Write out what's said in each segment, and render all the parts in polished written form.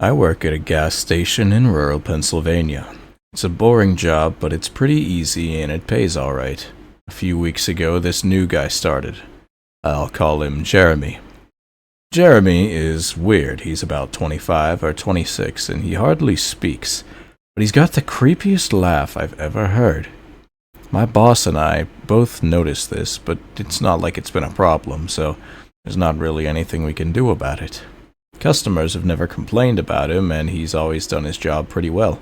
I work at a gas station in rural Pennsylvania. It's a boring job, but it's pretty easy and it pays alright. A few weeks ago, this new guy started. I'll call him Jeremy. Jeremy is weird. He's about 25 or 26 and he hardly speaks, but he's got the creepiest laugh I've ever heard. My boss and I both noticed this, but it's not like it's been a problem, so there's not really anything we can do about it. Customers have never complained about him, and he's always done his job pretty well.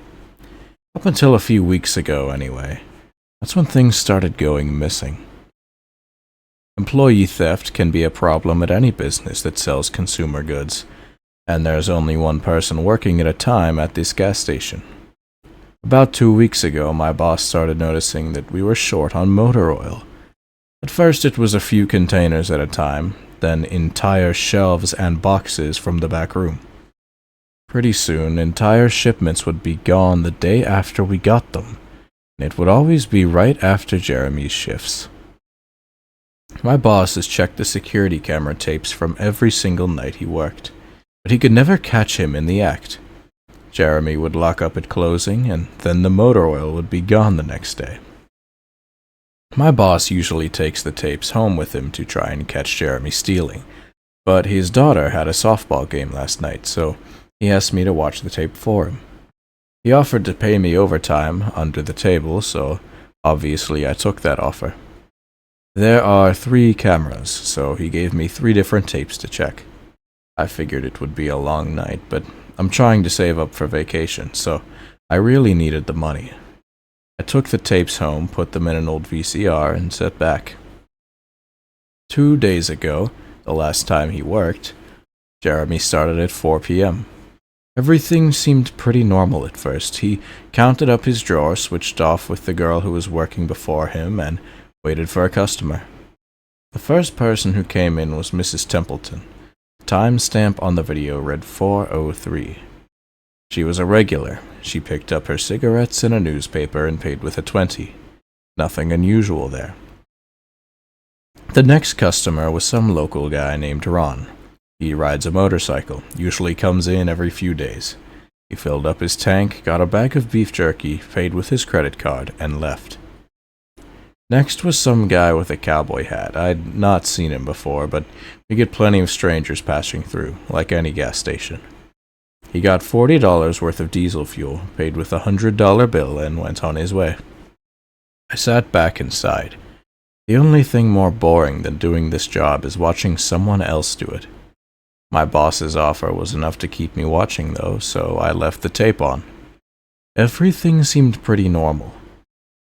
Up until a few weeks ago, anyway. That's when things started going missing. Employee theft can be a problem at any business that sells consumer goods, and there's only one person working at a time at this gas station. About 2 weeks ago, my boss started noticing that we were short on motor oil. At first it was a few containers at a time, then entire shelves and boxes from the back room. Pretty soon, entire shipments would be gone the day after we got them, and it would always be right after Jeremy's shifts. My boss has checked the security camera tapes from every single night he worked, but he could never catch him in the act. Jeremy would lock up at closing, and then the motor oil would be gone the next day. My boss usually takes the tapes home with him to try and catch Jeremy stealing, but his daughter had a softball game last night, so he asked me to watch the tape for him. He offered to pay me overtime under the table, so obviously I took that offer. There are 3 cameras, so he gave me 3 different tapes to check. I figured it would be a long night, but I'm trying to save up for vacation, so I really needed the money. I took the tapes home, put them in an old VCR, and sat back. 2 days ago, the last time he worked, Jeremy started at 4 p.m. Everything seemed pretty normal at first. He counted up his drawer, switched off with the girl who was working before him, and waited for a customer. The first person who came in was Mrs. Templeton. The timestamp on the video read 4:03. She was a regular. She picked up her cigarettes and a newspaper and paid with a 20. Nothing unusual there. The next customer was some local guy named Ron. He rides a motorcycle, usually comes in every few days. He filled up his tank, got a bag of beef jerky, paid with his credit card, and left. Next was some guy with a cowboy hat. I'd not seen him before, but we get plenty of strangers passing through, like any gas station. He got $40 worth of diesel fuel, paid with a $100 bill, and went on his way. I sat back and sighed. The only thing more boring than doing this job is watching someone else do it. My boss's offer was enough to keep me watching, though, so I left the tape on. Everything seemed pretty normal.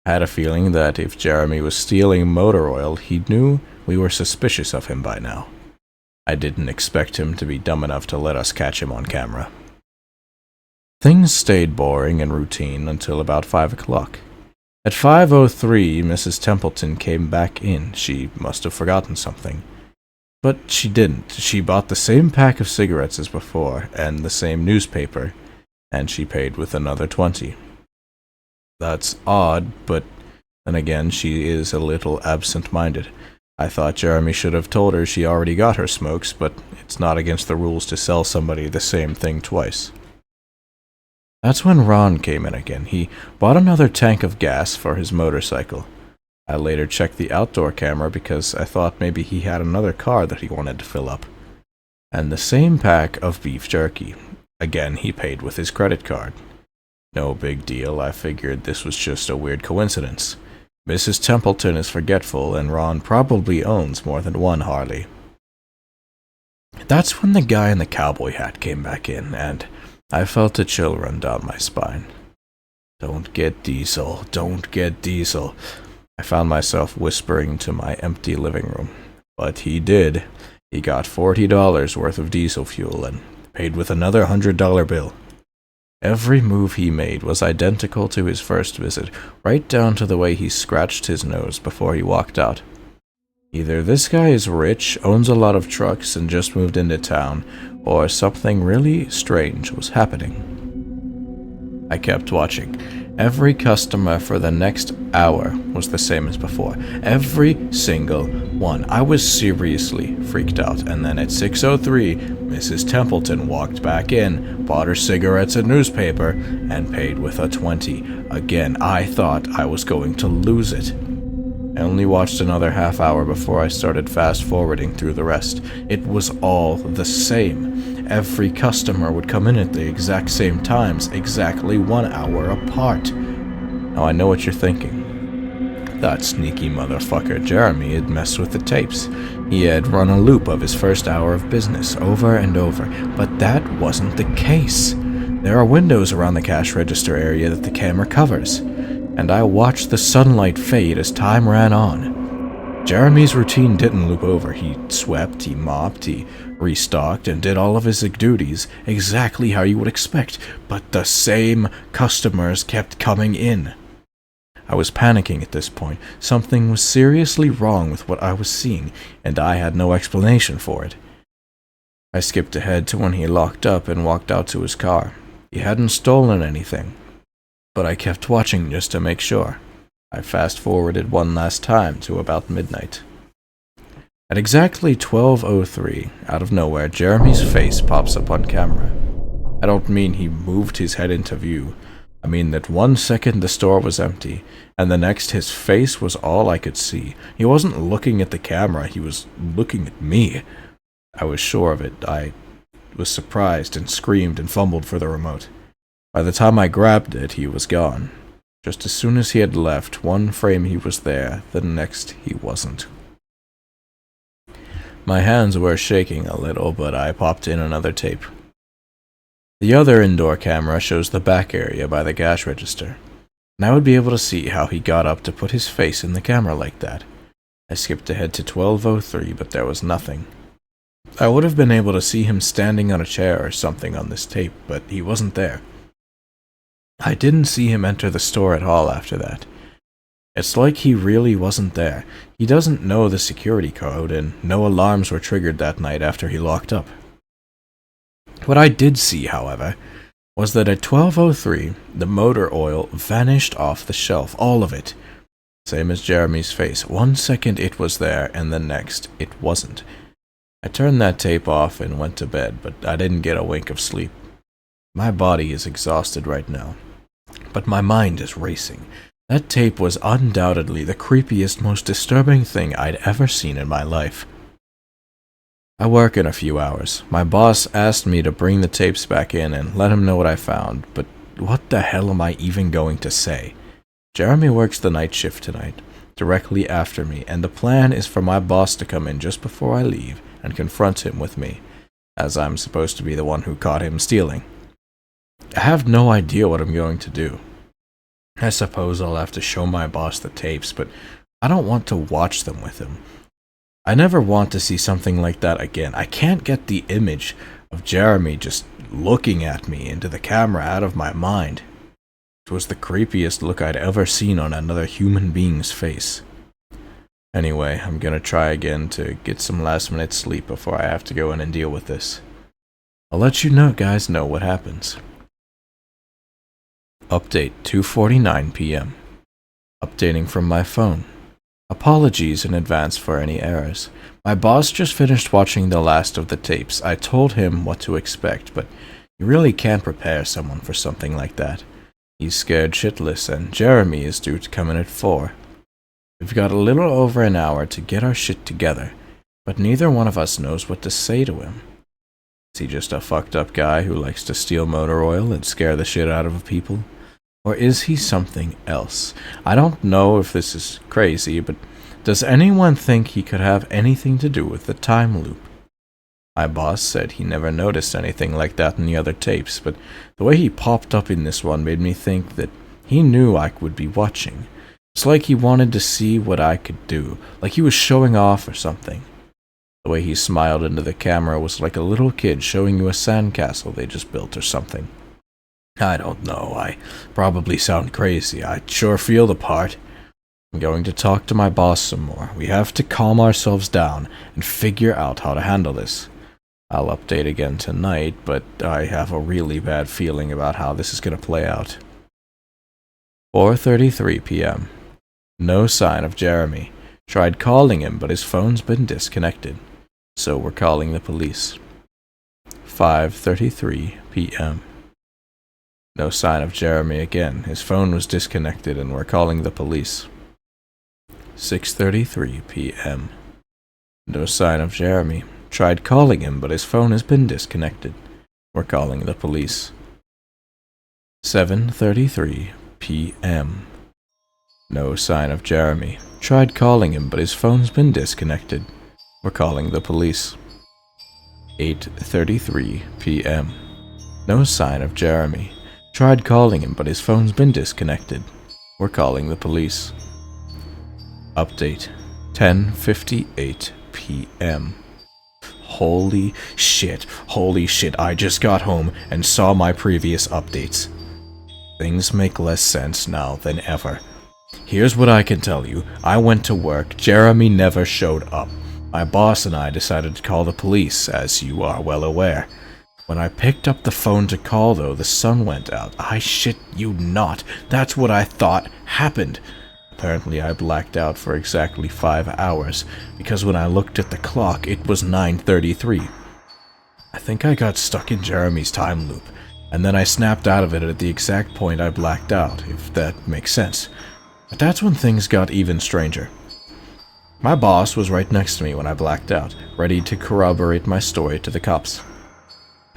I had a feeling that if Jeremy was stealing motor oil, he knew we were suspicious of him by now. I didn't expect him to be dumb enough to let us catch him on camera. Things stayed boring and routine until about 5 o'clock. At 5:03, Mrs. Templeton came back in. She must have forgotten something. But she didn't. She bought the same pack of cigarettes as before, and the same newspaper, and she paid with another 20. That's odd, but then again, she is a little absent-minded. I thought Jeremy should have told her she already got her smokes, but it's not against the rules to sell somebody the same thing twice. That's when Ron came in again. He bought another tank of gas for his motorcycle. I later checked the outdoor camera because I thought maybe he had another car that he wanted to fill up. And the same pack of beef jerky. Again, he paid with his credit card. No big deal. I figured this was just a weird coincidence. Mrs. Templeton is forgetful, and Ron probably owns more than one Harley. That's when the guy in the cowboy hat came back in, and I felt a chill run down my spine. Don't get diesel, don't get diesel. I found myself whispering to my empty living room. But he did. He got $40 worth of diesel fuel and paid with another $100 bill. Every move he made was identical to his first visit, right down to the way he scratched his nose before he walked out. Either this guy is rich, owns a lot of trucks, and just moved into town, or something really strange was happening. I kept watching. Every customer for the next hour was the same as before. Every single one. I was seriously freaked out. And then at 6:03, Mrs. Templeton walked back in, bought her cigarettes and newspaper, and paid with a 20. Again, I thought I was going to lose it. I only watched another half hour before I started fast-forwarding through the rest. It was all the same. Every customer would come in at the exact same times, exactly 1 hour apart. Now I know what you're thinking. That sneaky motherfucker Jeremy had messed with the tapes. He had run a loop of his first hour of business over and over, but that wasn't the case. There are windows around the cash register area that the camera covers, and I watched the sunlight fade as time ran on. Jeremy's routine didn't loop over. He swept, he mopped, he restocked, and did all of his duties exactly how you would expect, but the same customers kept coming in. I was panicking at this point. Something was seriously wrong with what I was seeing, and I had no explanation for it. I skipped ahead to when he locked up and walked out to his car. He hadn't stolen anything, but I kept watching just to make sure. I fast-forwarded one last time to about midnight. At exactly 12:03, out of nowhere, Jeremy's face pops up on camera. I don't mean he moved his head into view. I mean that 1 second the store was empty, and the next his face was all I could see. He wasn't looking at the camera, he was looking at me. I was sure of it. I was surprised and screamed and fumbled for the remote. By the time I grabbed it, he was gone. Just as soon as he had left, one frame he was there, the next he wasn't. My hands were shaking a little, but I popped in another tape. The other indoor camera shows the back area by the cash register, and I would be able to see how he got up to put his face in the camera like that. I skipped ahead to 12:03, but there was nothing. I would have been able to see him standing on a chair or something on this tape, but he wasn't there. I didn't see him enter the store at all after that. It's like he really wasn't there. He doesn't know the security code, and no alarms were triggered that night after he locked up. What I did see, however, was that at 12:03, the motor oil vanished off the shelf, all of it. Same as Jeremy's face. 1 second it was there, and the next it wasn't. I turned that tape off and went to bed, but I didn't get a wink of sleep. My body is exhausted right now, but my mind is racing. That tape was undoubtedly the creepiest, most disturbing thing I'd ever seen in my life. I work in a few hours. My boss asked me to bring the tapes back in and let him know what I found, but what the hell am I even going to say? Jeremy works the night shift tonight, directly after me, and the plan is for my boss to come in just before I leave and confront him with me, as I'm supposed to be the one who caught him stealing. I have no idea what I'm going to do. I suppose I'll have to show my boss the tapes, but I don't want to watch them with him. I never want to see something like that again. I can't get the image of Jeremy just looking at me into the camera out of my mind. It was the creepiest look I'd ever seen on another human being's face. Anyway, I'm gonna try again to get some last-minute sleep before I have to go in and deal with this. I'll let you guys know what happens. Update 2:49 p.m. Updating from my phone. Apologies in advance for any errors. My boss just finished watching the last of the tapes. I told him what to expect, but you really can't prepare someone for something like that. He's scared shitless, and Jeremy is due to come in at 4. We've got a little over an hour to get our shit together, but neither one of us knows what to say to him. Is he just a fucked up guy who likes to steal motor oil and scare the shit out of people? Or is he something else? I don't know if this is crazy, but does anyone think he could have anything to do with the time loop? My boss said he never noticed anything like that in the other tapes, but the way he popped up in this one made me think that he knew I would be watching. It's like he wanted to see what I could do, like he was showing off or something. The way he smiled into the camera was like a little kid showing you a sandcastle they just built or something. I don't know, I probably sound crazy. I sure feel the part. I'm going to talk to my boss some more. We have to calm ourselves down and figure out how to handle this. I'll update again tonight, but I have a really bad feeling about how this is going to play out. 4:33 p.m. No sign of Jeremy. Tried calling him, but his phone's been disconnected, so we're calling the police. 5:33 p.m. No sign of Jeremy again. His phone was disconnected and we're calling the police. 6:33 p.m. No sign of Jeremy. Tried calling him, but his phone has been disconnected. We're calling the police. 7:33 p.m. No sign of Jeremy. Tried calling him, but his phone's been disconnected. We're calling the police. 8:33 p.m. No sign of Jeremy. Tried calling him, but his phone's been disconnected. We're calling the police. Update. 10:58 p.m. Holy shit, I just got home and saw my previous updates. Things make less sense now than ever. Here's what I can tell you. I went to work, Jeremy never showed up. My boss and I decided to call the police, as you are well aware. When I picked up the phone to call though, the sun went out. I shit you not, that's what I thought happened. Apparently I blacked out for exactly 5 hours, because when I looked at the clock, it was 9:33. I think I got stuck in Jeremy's time loop, and then I snapped out of it at the exact point I blacked out, if that makes sense. But that's when things got even stranger. My boss was right next to me when I blacked out, ready to corroborate my story to the cops.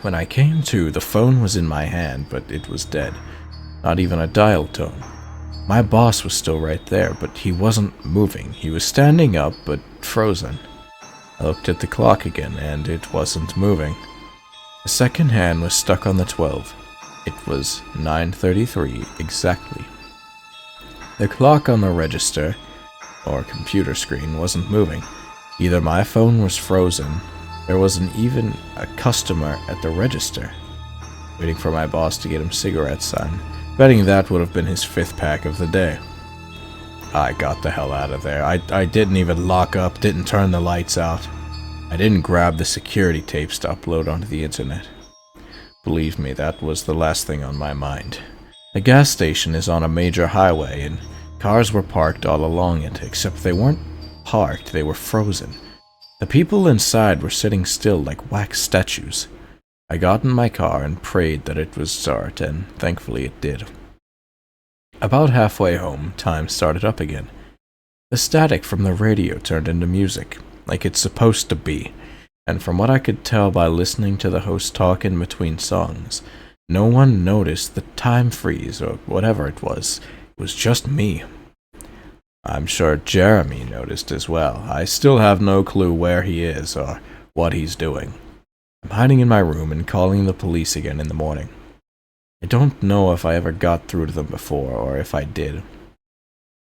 When I came to, the phone was in my hand, but it was dead. Not even a dial tone. My boss was still right there, but he wasn't moving. He was standing up, but frozen. I looked at the clock again, and it wasn't moving. The second hand was stuck on the 12. It was 9:33 exactly. The clock on the register, or computer screen, wasn't moving. Either my phone was frozen, there wasn't even a customer at the register. Waiting for my boss to get him cigarettes, I'm betting that would have been his 5th pack of the day. I got the hell out of there. I didn't even lock up, didn't turn the lights out. I didn't grab the security tapes to upload onto the internet. Believe me, that was the last thing on my mind. The gas station is on a major highway, and cars were parked all along it, except they weren't parked, they were frozen. The people inside were sitting still like wax statues. I got in my car and prayed that it would start, and thankfully it did. About halfway home, time started up again. The static from the radio turned into music, like it's supposed to be, and from what I could tell by listening to the host talk in between songs, no one noticed the time freeze or whatever it was. It was just me. I'm sure Jeremy noticed as well. I still have no clue where he is or what he's doing. I'm hiding in my room and calling the police again in the morning. I don't know if I ever got through to them before, or if I did.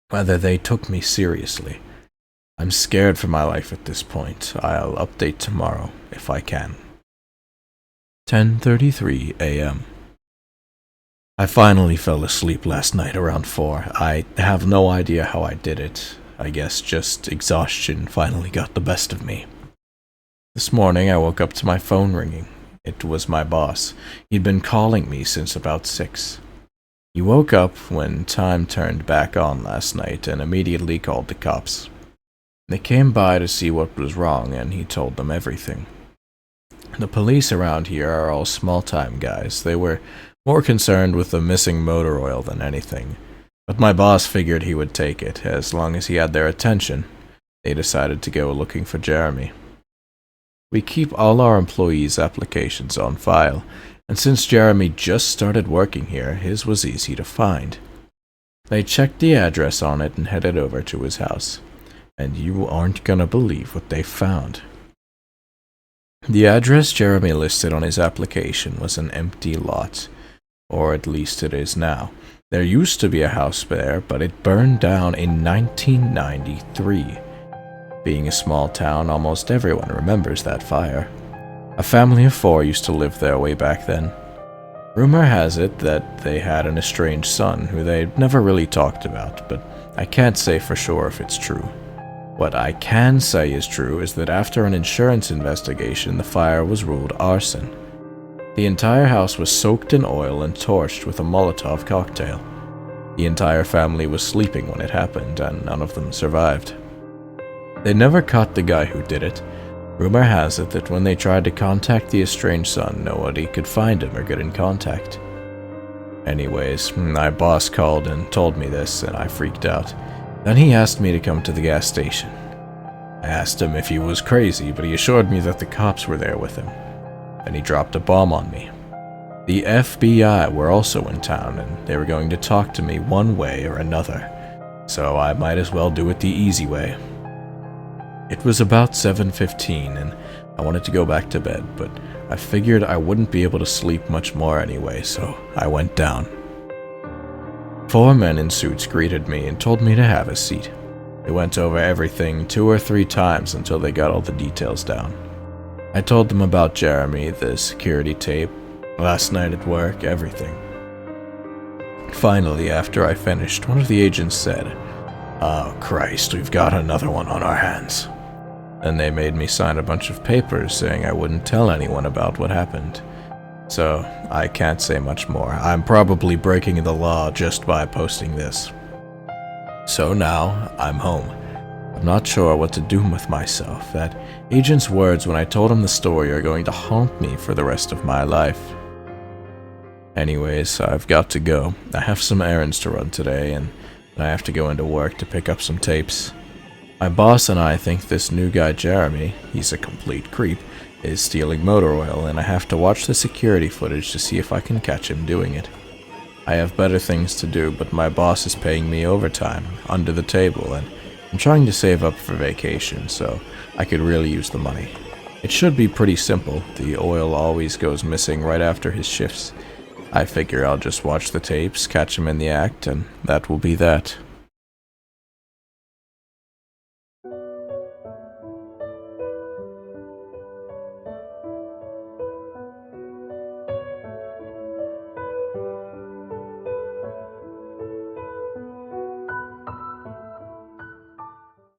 Whether they took me seriously. I'm scared for my life at this point. I'll update tomorrow, if I can. 10:33 a.m. I finally fell asleep last night around 4. I have no idea how I did it. I guess just exhaustion finally got the best of me. This morning I woke up to my phone ringing. It was my boss. He'd been calling me since about 6. He woke up when time turned back on last night and immediately called the cops. They came by to see what was wrong, and he told them everything. The police around here are all small-time guys. They were more concerned with the missing motor oil than anything, but my boss figured he would take it. As long as he had their attention, they decided to go looking for Jeremy. We keep all our employees' applications on file, and since Jeremy just started working here, his was easy to find. They checked the address on it and headed over to his house, and you aren't gonna believe what they found. The address Jeremy listed on his application was an empty lot, or at least it is now. There used to be a house there, but it burned down in 1993. Being a small town, almost everyone remembers that fire. A family of 4 used to live there way back then. Rumor has it that they had an estranged son who they never really talked about, but I can't say for sure if it's true. What I can say is true is that after an insurance investigation, the fire was ruled arson. The entire house was soaked in oil and torched with a Molotov cocktail. The entire family was sleeping when it happened, and none of them survived. They never caught the guy who did it. Rumor has it that when they tried to contact the estranged son, nobody could find him or get in contact. Anyways, my boss called and told me this, and I freaked out. Then he asked me to come to the gas station. I asked him if he was crazy, but he assured me that the cops were there with him. Then he dropped a bomb on me. The FBI were also in town, and they were going to talk to me one way or another, so I might as well do it the easy way. It was about 7:15, and I wanted to go back to bed, but I figured I wouldn't be able to sleep much more anyway, so I went down. 4 men in suits greeted me and told me to have a seat. They went over everything 2 or 3 times until they got all the details down. I told them about Jeremy, the security tape, last night at work, everything. Finally, after I finished, one of the agents said, "Oh Christ, we've got another one on our hands." Then they made me sign a bunch of papers saying I wouldn't tell anyone about what happened. So, I can't say much more. I'm probably breaking the law just by posting this. So now, I'm home. I'm not sure what to do with myself. That agent's words when I told him the story are going to haunt me for the rest of my life. Anyways, I've got to go. I have some errands to run today, and I have to go into work to pick up some tapes. My boss and I think this new guy Jeremy, he's a complete creep, is stealing motor oil, and I have to watch the security footage to see if I can catch him doing it. I have better things to do, but my boss is paying me overtime, under the table, and I'm trying to save up for vacation, so I could really use the money. It should be pretty simple. The oil always goes missing right after his shifts. I figure I'll just watch the tapes, catch him in the act, and that will be that.